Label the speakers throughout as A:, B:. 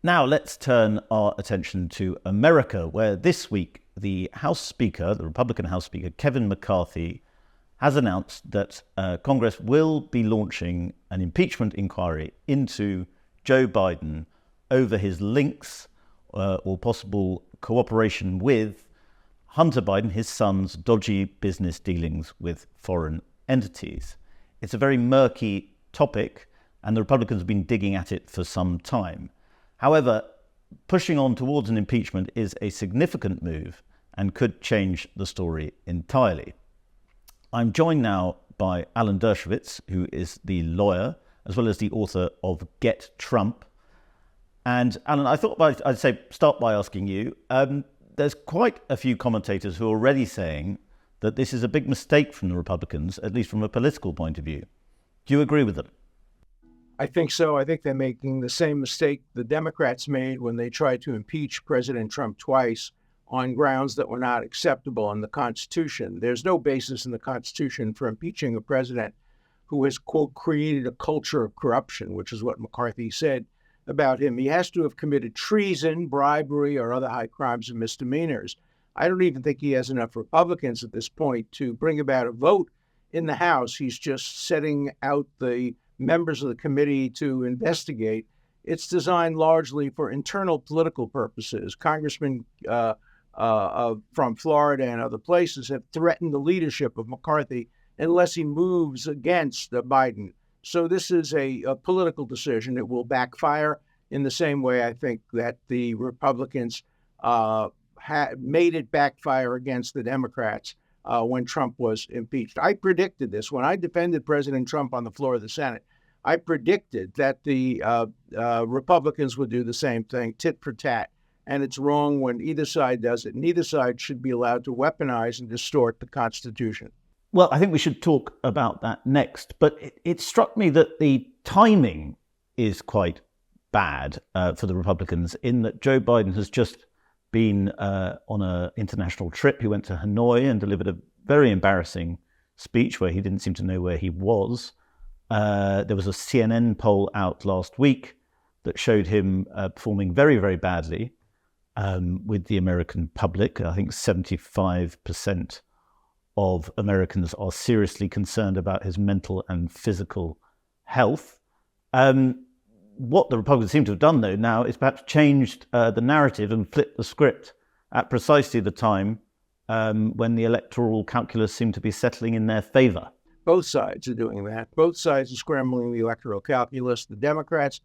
A: Now let's turn our attention to America, where this week the House Speaker, the Republican House Speaker, Kevin McCarthy, has announced that Congress will be launching an impeachment inquiry into Joe Biden over his links or possible cooperation with Hunter Biden, his son's dodgy business dealings with foreign entities. It's a very murky topic, and the Republicans have been digging at it for some time. However, pushing on towards an impeachment is a significant move and could change the story entirely. I'm joined now by Alan Dershowitz, who is the lawyer, as well as the author of Get Trump. And Alan, I thought I'd start by asking you, there's quite a few commentators who are already saying that this is a big mistake from the Republicans, at least from a political point of view. Do you agree with them?
B: I think so. I think they're making the same mistake the Democrats made when they tried to impeach President Trump twice on grounds that were not acceptable in the Constitution. There's no basis in the Constitution for impeaching a president who has, quote, created a culture of corruption, which is what McCarthy said about him. He has to have committed treason, bribery, or other high crimes and misdemeanors. I don't even think he has enough Republicans at this point to bring about a vote in the House. He's just setting out the members of the committee to investigate. It's designed largely for internal political purposes. Congressmen from Florida and other places have threatened the leadership of McCarthy unless he moves against Biden. So this is a political decision. It will backfire in the same way I think that the Republicans made it backfire against the Democrats when Trump was impeached. I predicted this. When I defended President Trump on the floor of the Senate, I predicted that the Republicans would do the same thing, tit for tat. And it's wrong when either side does it. Neither side should be allowed to weaponize and distort the Constitution.
A: Well, I think we should talk about that next. But it struck me that the timing is quite bad for the Republicans, in that Joe Biden has just been on an international trip. He went to Hanoi and delivered a very embarrassing speech where he didn't seem to know where he was. There was a CNN poll out last week that showed him performing very, very badly with the American public. I think 75% of Americans are seriously concerned about his mental and physical health. What the Republicans seem to have done, though, now is perhaps changed the narrative and flipped the script at precisely the time when the electoral calculus seemed to be settling in their favor.
B: Both sides are doing that. Both sides are scrambling the electoral calculus. The Democrats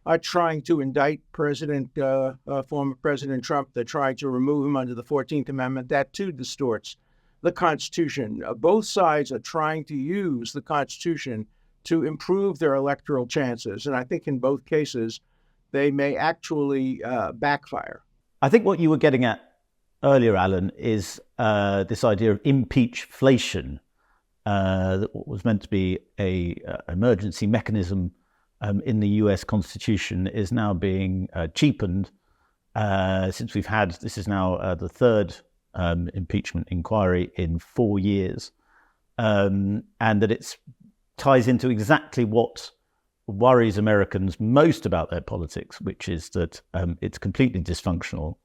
B: are trying to indict former President Trump. They're trying to remove him under the 14th Amendment. That, too, distorts the Constitution. Both sides are trying to use the Constitution to improve their electoral chances. And I think in both cases, they may actually backfire.
A: I think what you were getting at earlier, Alan, is this idea of impeachflation, that was meant to be an emergency mechanism in the US Constitution is now being cheapened since we've had, this is now the third impeachment inquiry in 4 years, and that it ties into exactly what worries Americans most about their politics, which is that it's completely dysfunctional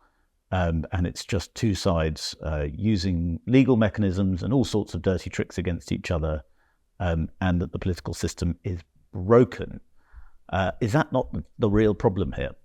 A: and it's just two sides using legal mechanisms and all sorts of dirty tricks against each other, and that the political system is broken. Is that not the real problem here?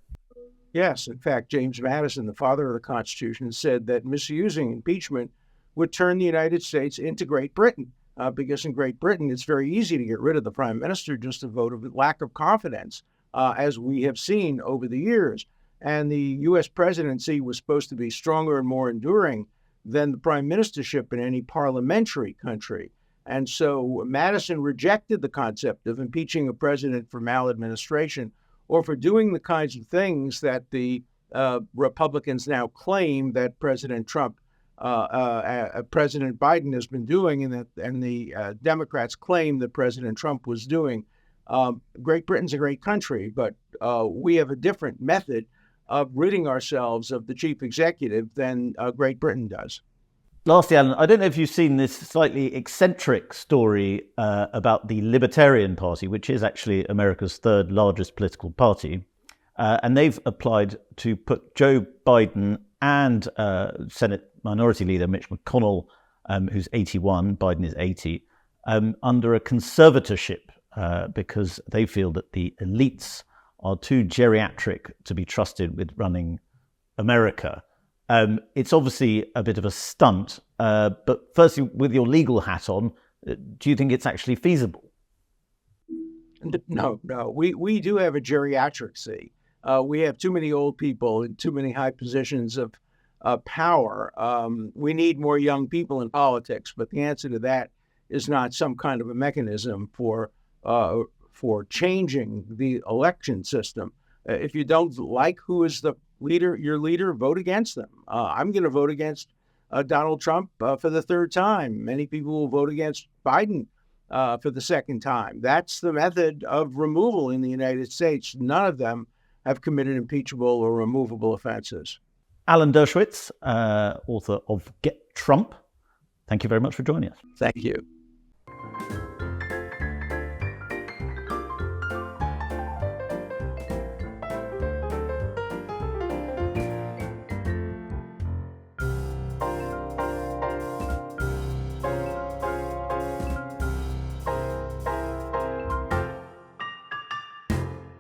B: Yes. In fact, James Madison, the father of the Constitution, said that misusing impeachment would turn the United States into Great Britain, because in Great Britain, it's very easy to get rid of the prime minister, just a vote of lack of confidence, as we have seen over the years. And the U.S. presidency was supposed to be stronger and more enduring than the prime ministership in any parliamentary country. And so Madison rejected the concept of impeaching a president for maladministration or for doing the kinds of things that the Republicans now claim that President Biden has been doing, and the Democrats claim that President Trump was doing. Great Britain's a great country, but we have a different method of ridding ourselves of the chief executive than Great Britain does.
A: Lastly, Alan, I don't know if you've seen this slightly eccentric story about the Libertarian Party, which is actually America's third largest political party. and they've applied to put Joe Biden and Senate Minority Leader Mitch McConnell, who's 81, Biden is 80, under a conservatorship because they feel that the elites are too geriatric to be trusted with running America. It's obviously a bit of a stunt, but firstly, with your legal hat on, do you think it's actually feasible?
B: No. We do have a geriatric. We have too many old people in too many high positions of power. We need more young people in politics, but the answer to that is not some kind of a mechanism for changing the election system. If you don't like who is your leader, vote against them. I'm going to vote against Donald Trump for the third time. Many people will vote against Biden for the second time. That's the method of removal in the United States. None of them have committed impeachable or removable offenses.
A: Alan Dershowitz, author of Get Trump, thank you very much for joining us.
B: Thank you.